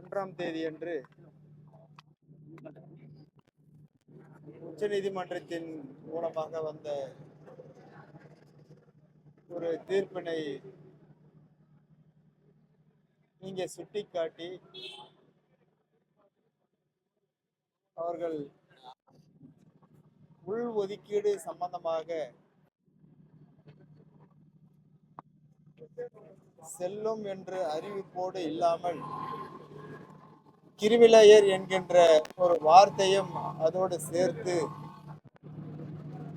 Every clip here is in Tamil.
1ஆம் தேதியன்று உச்சநீதிமன்றத்தின் மூலமாக வந்த ஒரு தீர்ப்பினை இங்கே சுட்டிக்காட்டி அவர்கள் உள் ஒதுக்கீடு சம்பந்தமாக செல்லும் என்ற அறிவிப்போடு இல்லாமல் கிரிவிலையர் என்கின்ற ஒரு வார்த்தையும் அதோடு சேர்த்து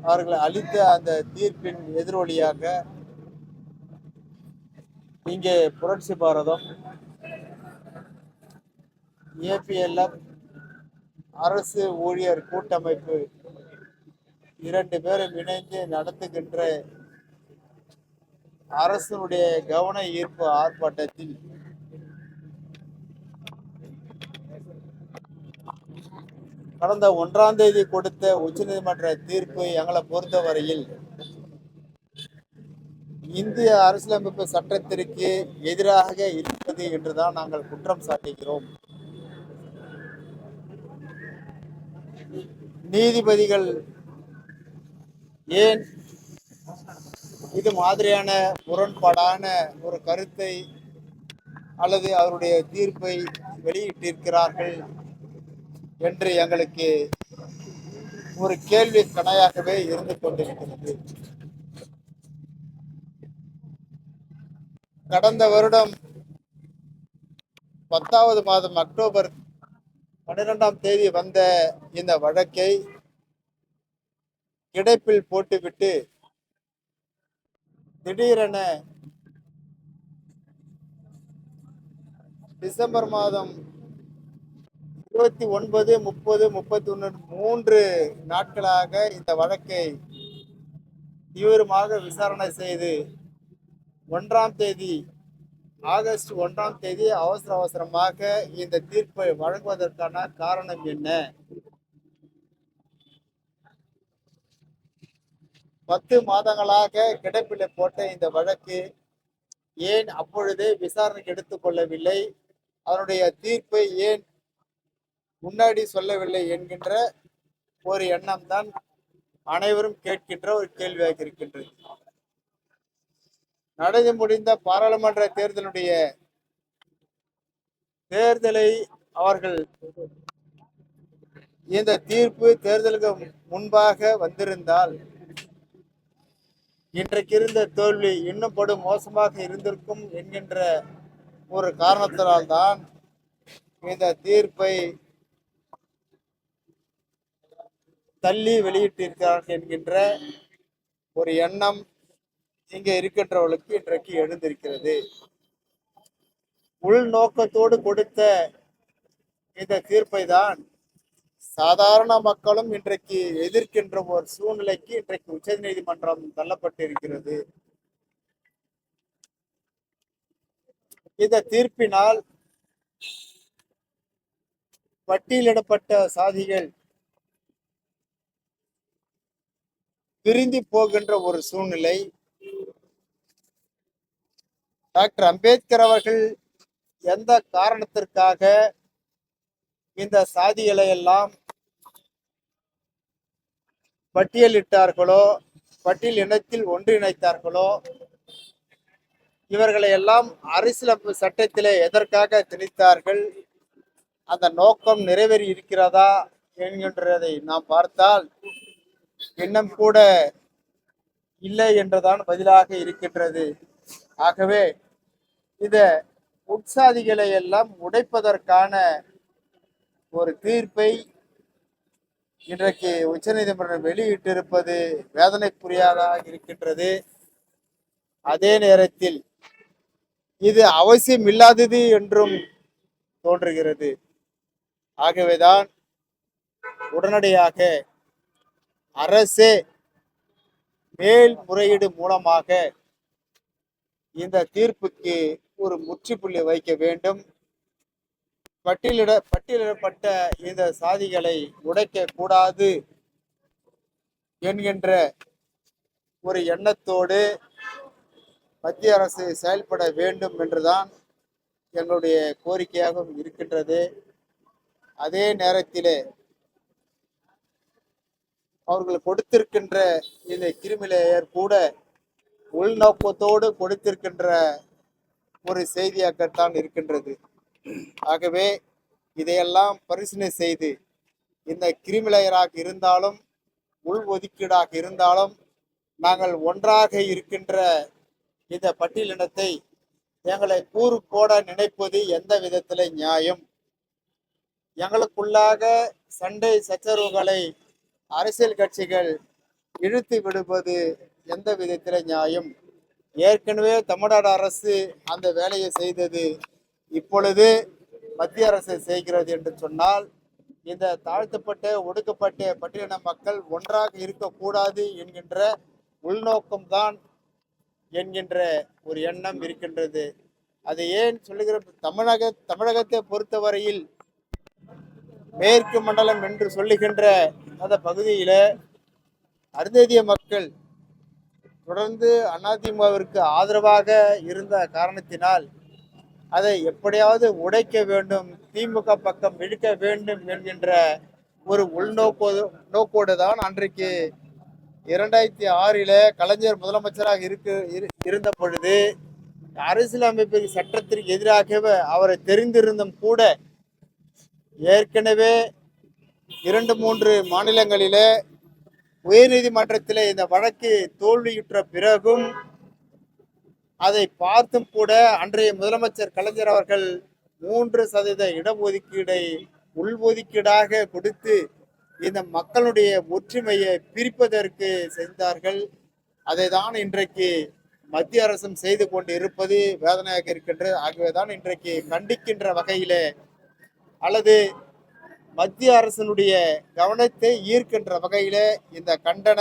அவர்கள் அளித்த அந்த தீர்ப்பின் எதிரொலியாக இங்கே புரட்சி பாரதம், ஏபிஎல்எஃப், அரசு ஊழியர் கூட்டமைப்பு 2 பேரும் இணைந்து நடத்துகின்ற அரசனுடைய கவன ஈர்ப்பு ஆர்ப்பாட்டத்தில் கடந்த 1ஆம் தேதி கொடுத்த உச்சநீதிமன்ற தீர்ப்பு எங்களை பொறுத்தவரையில் இந்திய அரசியலமைப்பு சட்டத்திற்கு எதிராக இருப்பது என்றுதான் நாங்கள் குற்றம் சாட்டுகிறோம். நீதிபதிகள் ஏன் இது மாதிரியான முரண்பாடான ஒரு கருத்தை அல்லது அவருடைய தீர்ப்பை வெளியிட்டிருக்கிறார்கள் என்று எங்களுக்கு ஒரு கேள்வி கணையாகவே இருந்து கொண்டிருக்கிறது. கடந்த வருடம் 10வது மாதம் அக்டோபர் 12ஆம் தேதி வந்த இந்த வழக்கை கிடைப்பில் போட்டுவிட்டு திடீரென டிசம்பர் மாதம் 29, 30, 31 3 நாட்களாக இந்த வழக்கை தீவிரமாக விசாரணை செய்து 1ஆம் தேதி ஆகஸ்ட் 1ஆம் தேதி அவசரமாக இந்த தீர்ப்பை வழங்குவதற்கான காரணம் என்ன? 10 மாதங்களாக கிடப்பில் போட்ட இந்த வழக்கு ஏன் அப்பொழுதே விசாரணைக்கு எடுத்துக்கொள்ளவில்லை? அதனுடைய தீர்ப்பை ஏன் முன்னாடி சொல்லவில்லை என்கின்ற ஒரு எண்ணம் தான் அனைவரும் கேட்கின்ற ஒரு கேள்வியாக இருக்கின்றது. நடந்து முடிந்த பாராளுமன்ற தேர்தலை அவர்கள் இந்த தீர்ப்பு தேர்தலுக்கு முன்பாக வந்திருந்தால் இன்றைக்கு இருந்த தோல்வி இன்னும் படு மோசமாக இருந்திருக்கும் என்கின்ற ஒரு காரணத்தினால்தான் இந்த தீர்ப்பை தள்ளி வெளியிட்டிருக்கிறார்கள் என்கின்ற ஒரு எண்ணம் இங்கே இருக்கின்றவர்களுக்கு இன்றைக்கு எழுந்திருக்கிறது. உள்நோக்கத்தோடு கொடுத்த இந்த தீர்ப்பை தான் சாதாரண மக்களும் இன்றைக்கு எதிர்க்கின்ற ஒரு சூழ்நிலைக்கு இன்றைக்கு உச்ச நீதிமன்றம் தள்ளப்பட்டிருக்கிறது. இந்த தீர்ப்பினால் பட்டியலிடப்பட்ட சாதிகள் பிரிந்து போகின்ற ஒரு சூழ்நிலை. டாக்டர் அம்பேத்கர் அவர்கள் எந்த காரணத்திற்காக இந்த சாதிகளை எல்லாம் பட்டியலிட்டார்களோ, பட்டியல் இனத்தில் ஒன்றிணைத்தார்களோ, இவர்களை எல்லாம் அரசியலமைப்பு சட்டத்திலே எதற்காக திணித்தார்கள்? அந்த நோக்கம் நிறைவேறி இருக்கிறதா என்கின்றதை நாம் பார்த்தால் இன்னும் கூட இல்லை என்றுதான் பதிலாக இருக்கின்றது. ஆகவே இந்த உட்சாதிகளை எல்லாம் உடைப்பதற்கான ஒரு தீர்ப்பை இன்றைக்கு உச்சநீதிமன்றம் வெளியிட்டிருப்பது வேதனைக்குரியதாக இருக்கின்றது. அதே நேரத்தில் இது அவசியம் இல்லாதது என்றும் தோன்றுகிறது. ஆகவேதான் உடனடியாக அரசே மேல்முறையீடு மூலமாக இந்த தீர்ப்புக்கு ஒரு முற்றுப்புள்ளி வைக்க வேண்டும். பட்டியலிடப்பட்ட இந்த சாதிகளை உடைக்க கூடாது என்கின்ற ஒரு எண்ணத்தோடு மத்திய அரசு செயல்பட வேண்டும் என்றுதான் எங்களுடைய கோரிக்கையாகவும் இருக்கின்றது. அதே நேரத்திலே அவர்கள் கொடுத்திருக்கின்ற இந்த கிரிமிலேயர் கூட உள்நோக்கத்தோடு கொடுத்திருக்கின்ற ஒரு செய்தியாகத்தான் இருக்கின்றது. ஆகவே இதையெல்லாம் பரிசீலனை செய்து இந்த கிரிமிலேயராக இருந்தாலும் உள் ஒதுக்கீடாக இருந்தாலும் நாங்கள் ஒன்றாக இருக்கின்ற இந்த பட்டியலினத்தை எங்களை கூறு போட நினைப்பது எந்த விதத்தில் நியாயம்? எங்களுக்குள்ளாக சண்டை சச்சரவுகளை அரசியல் கட்சிகள் இழுத்து விடுவது எந்த விதத்தில் நியாயம்? ஏற்கனவே தமிழ்நாடு அரசு அந்த வேலையை செய்தது, இப்பொழுது மத்திய அரசு செய்கிறது என்று சொன்னால் இந்த தாழ்த்தப்பட்ட ஒடுக்கப்பட்ட பட்டியலின மக்கள் ஒன்றாக இருக்கக்கூடாது என்கின்ற உள்நோக்கம்தான் என்கின்ற ஒரு எண்ணம் இருக்கின்றது. அதை ஏன் சொல்லுகிற தமிழகத்தை பொறுத்தவரையில் மேற்கு மண்டலம் என்று சொல்லுகின்ற அந்த பகுதியில அருந்ததிய மக்கள் தொடர்ந்து அதிமுகவிற்கு ஆதரவாக இருந்த காரணத்தினால் அதை எப்படியாவது உடைக்க வேண்டும், திமுக பக்கம் இழுக்க வேண்டும் என்கின்ற ஒரு நோக்கோடு தான் அன்றைக்கு 2006 கலைஞர் முதலமைச்சராக இருந்த பொழுது அரசியலமைப்பு சட்டத்திற்கு எதிராகவே அவரை தெரிந்திருந்தும் கூட ஏற்கனவே 2-3 மாநிலங்களிலே உயர்நீதிமன்றத்தில் இந்த வழக்கு தோல்வியுற்ற பிறகும் அதை பார்த்தும் கூட அன்றைய முதலமைச்சர் கலைஞர் அவர்கள் 3% இடஒதுக்கீடை உள்ஒதுக்கீடாக கொடுத்து இந்த மக்களுடைய ஒற்றுமையை பிரிப்பதற்கு செய்தார்கள். அதை தான் இன்றைக்கு மத்திய அரசும் செய்து கொண்டு இருப்பது வேதனையாக இருக்கின்றது. ஆகவேதான் இன்றைக்கு கண்டிக்கின்ற வகையிலே அல்லது மத்திய அரசினுடைய கவனத்தை ஈர்க்கின்ற வகையிலே இந்த கண்டன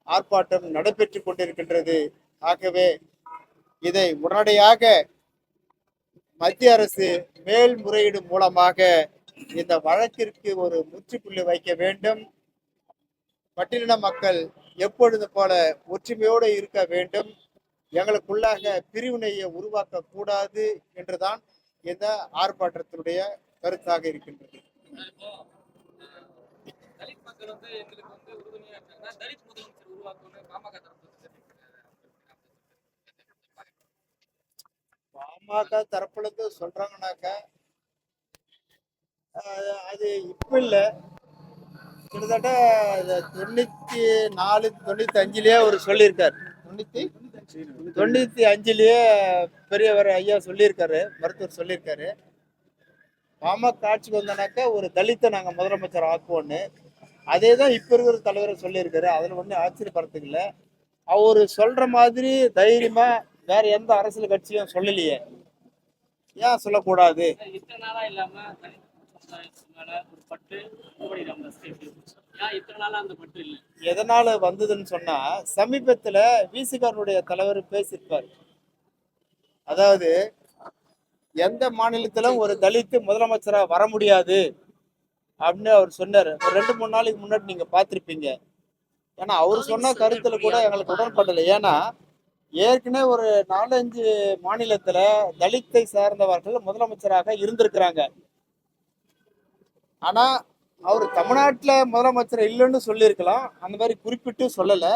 ஆர்ப்பாட்டம் நடைபெற்று கொண்டிருக்கின்றது. ஆகவே இதை உடனடியாக மத்திய அரசு மேல்முறையீடு மூலமாக இந்த வழக்கிற்கு ஒரு முற்றுப்புள்ளி வைக்க வேண்டும். பட்டியலின மக்கள் எப்பொழுது போல ஒற்றுமையோடு இருக்க வேண்டும், எங்களுக்குள்ளாக பிரிவினையை உருவாக்க கூடாது என்றுதான் இந்த ஆர்ப்பாட்டத்தினுடைய கருத்தாக இருக்கின்றது. பாமக தரப்புல இருந்து சொல்றாங்கன்னாக்கா அது இப்ப இல்ல, கிட்டத்தட்ட 94 95லயே அவர் சொல்லியிருக்காரு. 95லயே பெரியவர் ஐயா சொல்லியிருக்காரு, மருத்துவர் சொல்லியிருக்காரு, பாமக ஆட்சிக்கு வந்தனாக்கா ஒரு தலித்தை நாங்கள் முதலமைச்சர் ஆக்குவோன்னு. அதே தான் இப்போ இருக்கிற தலைவர் சொல்லியிருக்காரு. அதில் ஒன்றும் ஆச்சரியப்படுறதுக்கு இல்லை. அவர் சொல்ற மாதிரி தைரியமா வேற எந்த அரசியல் கட்சியும் சொல்லலையே, ஏன் சொல்லக்கூடாது? எதனால வந்ததுன்னு சொன்னா, சமீபத்துல விசிகாருடைய தலைவர் பேசியிருப்பார். அதாவது எந்த மாநிலத்திலும் ஒரு தலித்து முதலமைச்சரா வர முடியாது அப்படின்னு அவர் சொன்னார். ஒரு 2-3 நாளைக்கு முன்னாடி நீங்க பார்த்திருப்பீங்க. ஏன்னா அவர் சொன்ன கருத்துல கூட எங்களுக்கு உடன்படலை. ஏன்னா ஏற்கனவே ஒரு 4-5 மாநிலத்துல தலித்தை சார்ந்தவர்கள் முதலமைச்சராக இருந்திருக்கிறாங்க. ஆனா அவர் தமிழ்நாட்டுல முதலமைச்சர் இல்லைன்னு சொல்லியிருக்கலாம், அந்த மாதிரி குறிப்பிட்டு சொல்லல.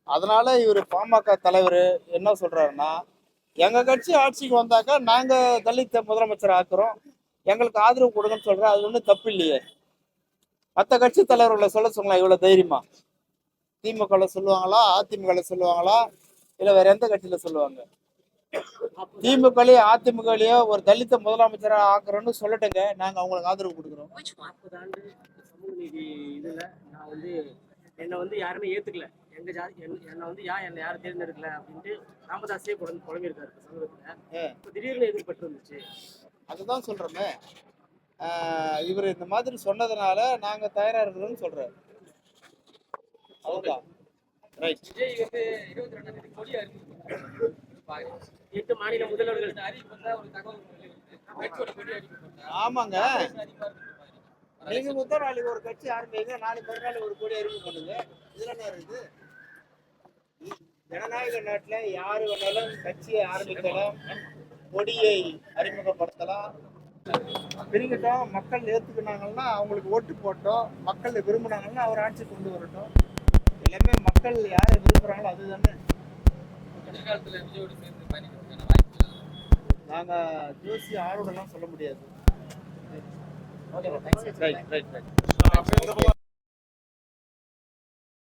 அதனால இவர் பாமக தலைவர் என்ன சொல்றாருன்னா, எங்க கட்சி ஆட்சிக்கு வந்தாக்கா நாங்க தலித்த முதலமைச்சர் ஆக்குறோம், எங்களுக்கு ஆதரவு கொடுங்கன்னு சொல்றோம். அது ஒன்றும் தப்பு இல்லையே. மற்ற கட்சி தலைவர்களை சொல்ல சொல்லலாம் இவ்வளவு தைரியமா? திமுக சொல்லுவாங்களா, அதிமுக சொல்லுவாங்களா, இல்ல வேற எந்த கட்சியில சொல்லுவாங்க? திமுகலயோ அதிமுகலயோ ஒரு தலித்த முதலமைச்சரா ஆக்குறோம்னு சொல்லட்டுங்க, நாங்க அவங்களுக்கு ஆதரவு கொடுக்குறோம். 40 ஆண்டு சமூக நீதி இதுல நான் என்னை யாருமே ஏத்துக்கல, எங்க ஜாதி என்னை என்னை யாரும் தேர்ந்தெடுக்கல அப்படின்ட்டு ராமதாஸே புலம்பியிருக்காரு சமூகத்துல. இப்போ திடீர்னு எதிர்பட்டு வந்துச்சு. அதுதான் சொல்றோமே, இவர் இந்த மாதிரி சொன்னதுனால நாங்க தயாரா இருக்கிறோம்னு சொல்றாரு. அவ்வளவுதான். ரைட். விஜய் 22ஆம் தேதி கொடி அறிவிப்பு 8 மாநில முதல்வர்கள் அறிவிப்பு ஒரு தகவல். ஆமாங்க, நீங்க முதல் நாளைக்கு ஒரு கட்சி ஆரம்பிங்க, நாளைக்கு மறுநாள் ஒரு கோடி அறிவிப்பு பண்ணுங்க. இதுல என்ன இருக்குது? ஜனநாயக நாட்டுல யாரு வேணாலும் கட்சியை ஆரம்பிக்கலாம், கொடியை அறிமுகப்படுத்தலாம். பிரிக்கட்டும். மக்கள் ஏத்துக்கினாங்கன்னா அவங்களுக்கு ஓட்டு போட்டோம். மக்கள் விரும்புனாங்கன்னா அவர் ஆட்சி கொண்டு வரட்டும். எல்லாமே மக்கள் யாரை விரும்புறாங்களோ அதுதானே. எதிர்காலத்துல விஜயோடு சேர்ந்து பயணிக்கிறதுக்கான வாய்ப்பு நாங்க ஜோசி ஆரோடலாம் சொல்ல முடியாது. Okay thanks right.